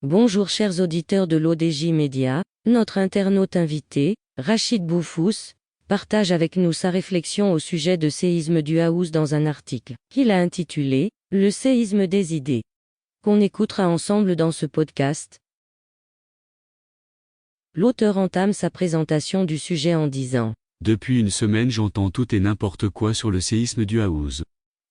Bonjour chers auditeurs de l'ODJ Média, notre internaute invité, Rachid Boufous, partage avec nous sa réflexion au sujet de séisme du Haouz dans un article qu'il a intitulé « Le séisme des idées », qu'on écoutera ensemble dans ce podcast. L'auteur entame sa présentation du sujet en disant « Depuis une semaine j'entends tout et n'importe quoi sur le séisme du Haouz.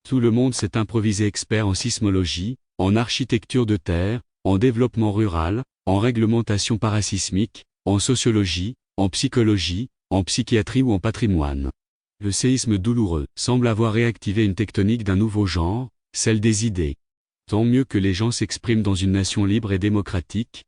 Tout le monde s'est improvisé expert en sismologie, en architecture de terre, en développement rural, en réglementation parasismique, en sociologie, en psychologie, en psychiatrie ou en patrimoine. Le séisme douloureux semble avoir réactivé une tectonique d'un nouveau genre, celle des idées. Tant mieux que les gens s'expriment dans une nation libre et démocratique. »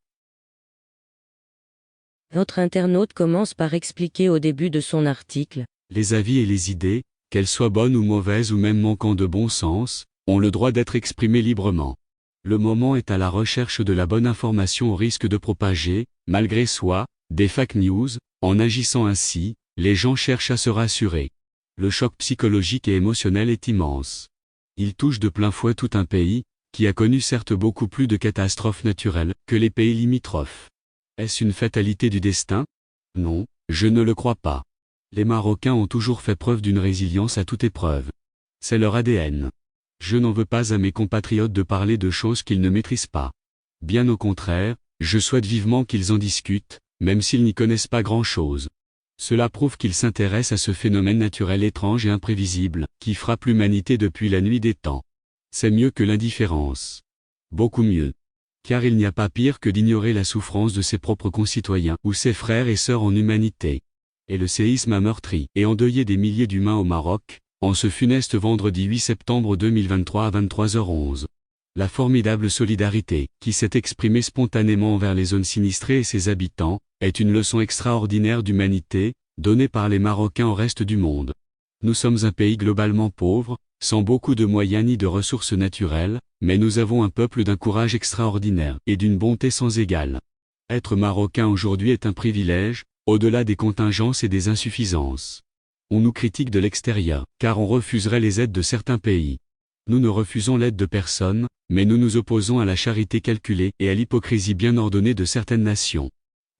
Notre internaute commence par expliquer au début de son article « Les avis et les idées, qu'elles soient bonnes ou mauvaises ou même manquant de bon sens, ont le droit d'être exprimées librement. Le moment est à la recherche de la bonne information au risque de propager, malgré soi, des fake news. En agissant ainsi, les gens cherchent à se rassurer. Le choc psychologique et émotionnel est immense. Il touche de plein fouet tout un pays, qui a connu certes beaucoup plus de catastrophes naturelles que les pays limitrophes. Est-ce une fatalité du destin? Non, je ne le crois pas. Les Marocains ont toujours fait preuve d'une résilience à toute épreuve. C'est leur ADN. Je n'en veux pas à mes compatriotes de parler de choses qu'ils ne maîtrisent pas. Bien au contraire, je souhaite vivement qu'ils en discutent, même s'ils n'y connaissent pas grand-chose. Cela prouve qu'ils s'intéressent à ce phénomène naturel étrange et imprévisible, qui frappe l'humanité depuis la nuit des temps. C'est mieux que l'indifférence. Beaucoup mieux. Car il n'y a pas pire que d'ignorer la souffrance de ses propres concitoyens ou ses frères et sœurs en humanité. Et le séisme a meurtri et endeuillé des milliers d'humains au Maroc, en ce funeste vendredi 8 septembre 2023 à 23h11. La formidable solidarité, qui s'est exprimée spontanément envers les zones sinistrées et ses habitants, est une leçon extraordinaire d'humanité, donnée par les Marocains au reste du monde. Nous sommes un pays globalement pauvre, sans beaucoup de moyens ni de ressources naturelles, mais nous avons un peuple d'un courage extraordinaire et d'une bonté sans égale. Être Marocain aujourd'hui est un privilège, au-delà des contingences et des insuffisances. On nous critique de l'extérieur, car on refuserait les aides de certains pays. Nous ne refusons l'aide de personne, mais nous nous opposons à la charité calculée et à l'hypocrisie bien ordonnée de certaines nations.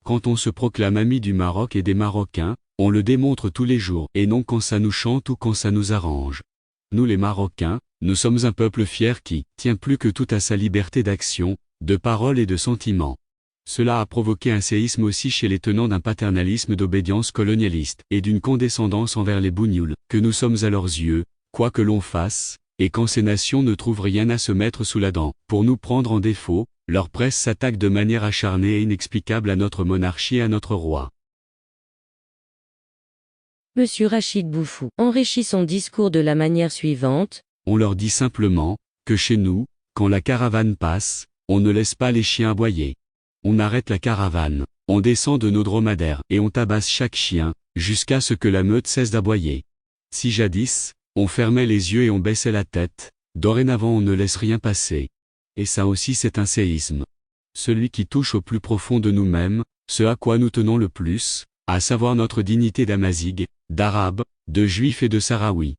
Quand on se proclame ami du Maroc et des Marocains, on le démontre tous les jours et non quand ça nous chante ou quand ça nous arrange. Nous les Marocains, nous sommes un peuple fier qui tient plus que tout à sa liberté d'action, de parole et de sentiment. Cela a provoqué un séisme aussi chez les tenants d'un paternalisme d'obédience colonialiste et d'une condescendance envers les bougnoules, que nous sommes à leurs yeux, quoi que l'on fasse, et quand ces nations ne trouvent rien à se mettre sous la dent, pour nous prendre en défaut, leur presse s'attaque de manière acharnée et inexplicable à notre monarchie et à notre roi. Monsieur Rachid Boufous enrichit son discours de la manière suivante. On leur dit simplement, que chez nous, quand la caravane passe, on ne laisse pas les chiens aboyer. On arrête la caravane, on descend de nos dromadaires et on tabasse chaque chien, jusqu'à ce que la meute cesse d'aboyer. Si jadis, on fermait les yeux et on baissait la tête, dorénavant on ne laisse rien passer. Et ça aussi c'est un séisme. Celui qui touche au plus profond de nous-mêmes, ce à quoi nous tenons le plus, à savoir notre dignité d'Amazigh, d'Arabes, de Juifs et de Sahraouis.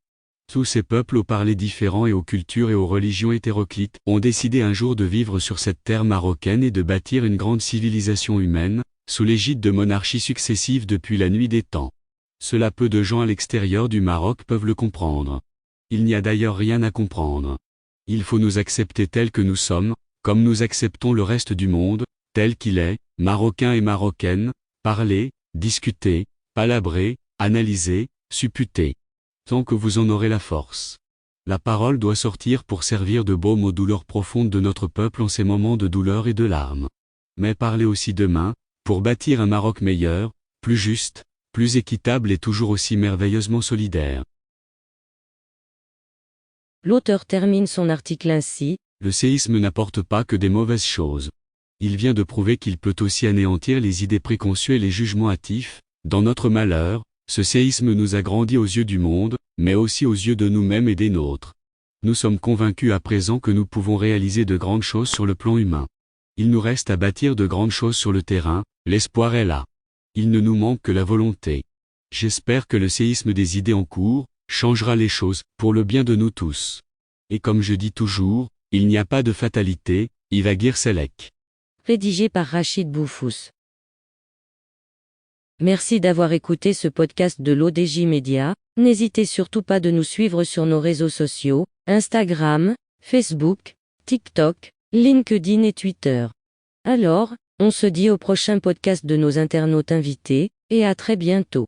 Tous ces peuples aux parlers différents et aux cultures et aux religions hétéroclites ont décidé un jour de vivre sur cette terre marocaine et de bâtir une grande civilisation humaine, sous l'égide de monarchies successives depuis la nuit des temps. Cela peu de gens à l'extérieur du Maroc peuvent le comprendre. Il n'y a d'ailleurs rien à comprendre. Il faut nous accepter tels que nous sommes, comme nous acceptons le reste du monde, tel qu'il est, Marocains et Marocaines, parler, discuter, palabrer, analyser, supputer. Tant que vous en aurez la force. La parole doit sortir pour servir de baume aux douleurs profondes de notre peuple en ces moments de douleur et de larmes. Mais parlez aussi demain, pour bâtir un Maroc meilleur, plus juste, plus équitable et toujours aussi merveilleusement solidaire. L'auteur termine son article ainsi. Le séisme n'apporte pas que des mauvaises choses. Il vient de prouver qu'il peut aussi anéantir les idées préconçues et les jugements hâtifs. Dans notre malheur, ce séisme nous a grandi aux yeux du monde, mais aussi aux yeux de nous-mêmes et des nôtres. Nous sommes convaincus à présent que nous pouvons réaliser de grandes choses sur le plan humain. Il nous reste à bâtir de grandes choses sur le terrain, l'espoir est là. Il ne nous manque que la volonté. J'espère que le séisme des idées en cours changera les choses, pour le bien de nous tous. Et comme je dis toujours, il n'y a pas de fatalité, Iva Selek. rédigé par Rachid Boufous. Merci d'avoir écouté ce podcast de l'ODJ Média. N'hésitez surtout pas de nous suivre sur nos réseaux sociaux, Instagram, Facebook, TikTok, LinkedIn et Twitter. Alors, on se dit au prochain podcast de nos internautes invités, et à très bientôt.